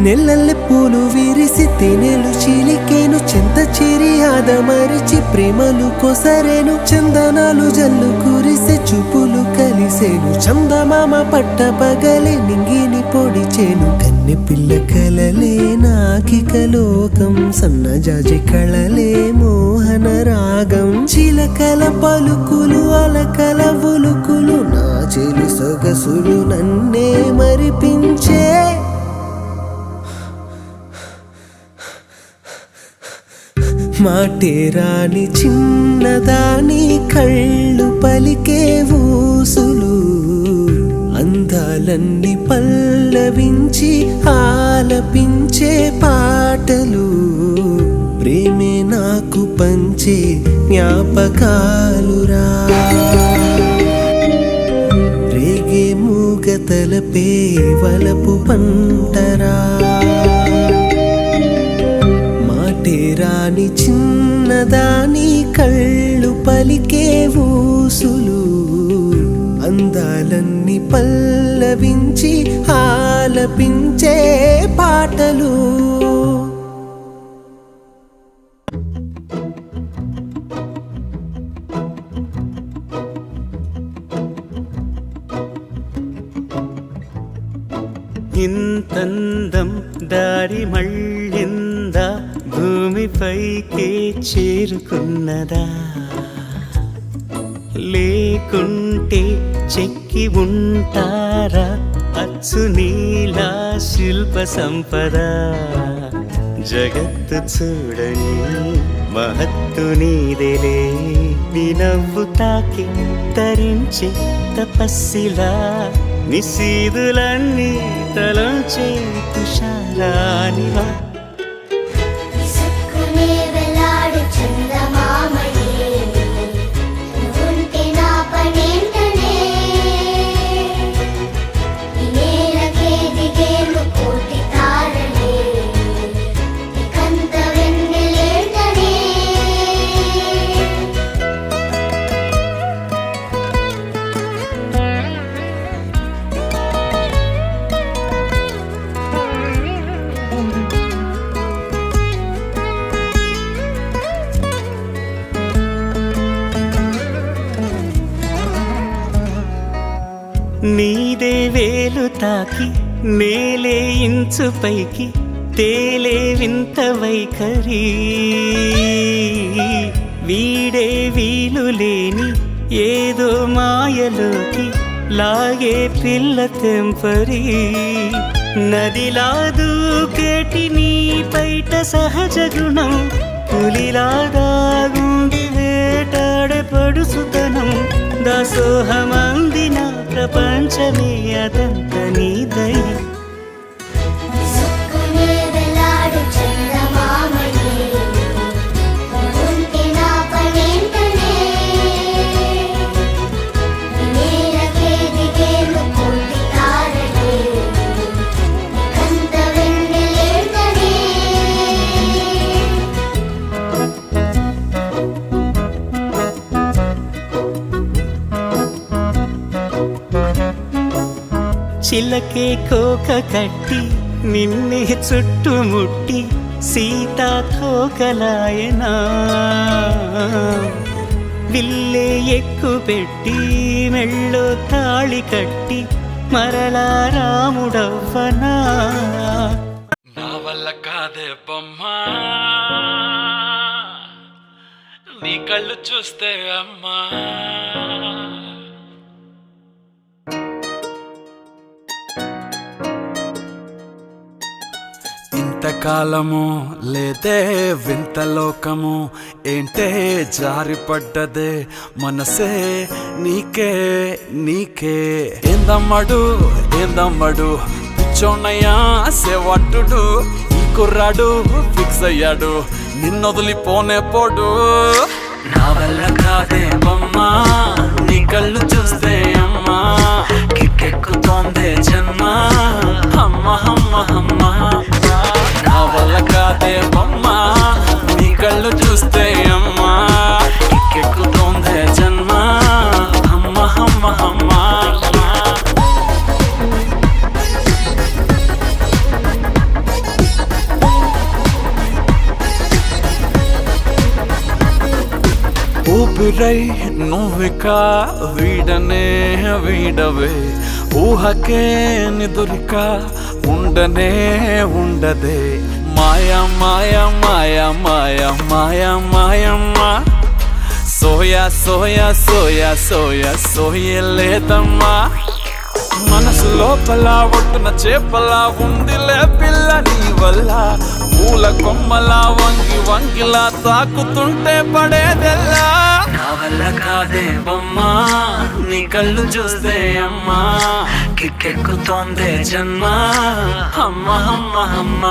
వెన్నెల్లె పూలు విరిసి తేనెలు చిలికేను చెంత చిరి ఆదమరిచి ప్రేమలు కొసరేను చందనాలు జల్లు కురిసే చూపులు కలిసేను చందమామ పట్ట పగలే నింగిని పొడిచేను కన్నె పిల్ల కలలే నాకిక లోకం సన్నజాజి కళలే మోహన రాగం చిలకల పలుకులు అలకల ఉలుకులు నా చెలి సొగసులు నన్నే మరిపించే మాటే రాని చిన్నదాని కళ్ళు పలికే ఊసులు అందాలన్నీ పల్లవించి ఆలపించే పాటలు ప్రేమే నాకు పంచే జ్ఞాపకాలురా రేగే మూగ తలపే వలపు పంటరా రాని చిన్నదాని కళ్ళు పలికే ఊసులు అందాలన్నీ పల్లవించి ఆలపించే పాటలు ఇంతందం దారి మళ్ళిందా భూమిపైకే చేరుకున్నదా లేకుంటే చెక్కి ఉంటారా అచ్చు నీలా శిల్ప సంపద జగత్తు చూడని మహత్తు నీదేలే నీ నవ్వు తాకి తరించే తపస్సిలా నిశీదులన్నీ తలంచే తుషారానివా నీదే వేలు తాకి నేలే ఇంచు పైకి తేలే వింత వైఖరి వీడే వీలు లేని ఏదో మాయలోకి లాగే పిల్ల తెంపరి నదిలా దూకేటి నీ పైట సహజ గుణం పులిలాగా గుండి వేటాడే పడుసుతనం దాసోహమందిన ప్రపంచమే అదంత నీ దయ చిలకే కోక కట్టి నిన్నే చుట్టుముట్టి సీతా తోకలాయనా విల్లే ఎక్కు పెట్టి మెళ్ళో తాళి కట్టి మరలా రాముడవ్వనా నా వల్ల కాదే బొమ్మా నీ కళ్ళు చూస్తే అమ్మా ఇంతకాలము లేదే వింత లోకము ఏంటే జారిపడ్డదే మనసే నీకే నీకే ఏందమ్మడు పిచ్చోన్నయ్యా సేవట్టుడు ఈ కుర్రాడు ఫిక్స్ అయ్యాడు నిన్నొదిలిపోనే పోడు నా వల్ల కాదే బొమ్మా నీ కళ్ళు చూస్తే అమ్మా కిక్కెక్కుతోందే జన్మ అమ్మ అమ్మ అమ్మ నా వల్ల కాదే బొమ్మా నీ కళ్ళు చూస్తే అమ్మా కిక్కెక్కుతోందే జన్మ అమ్మ అమ్మ అమ్మ ఊపిరై నువ్విక వీడనే వీడవే ఊహకే నిదురిక ఉండనే ఉండదే మాయా మాయా మాయా మాయా మాయా మాయమ్మా సోయా సోయా సోయా సోయా సోయలేదమ్మా మనసు లోపల ఒట్టున చేపలా ఉందిలే పిల్ల నీ వల్ల పూల కొమ్మలా వంగి వంగిలా తాకుతుంటే పడేదెల్లా నా వల్ల కాదే బొమ్మా నీ కళ్ళు చూస్తే అమ్మా కిక్కెక్కుతోందే జన్మ అమ్మ అమ్మ అమ్మ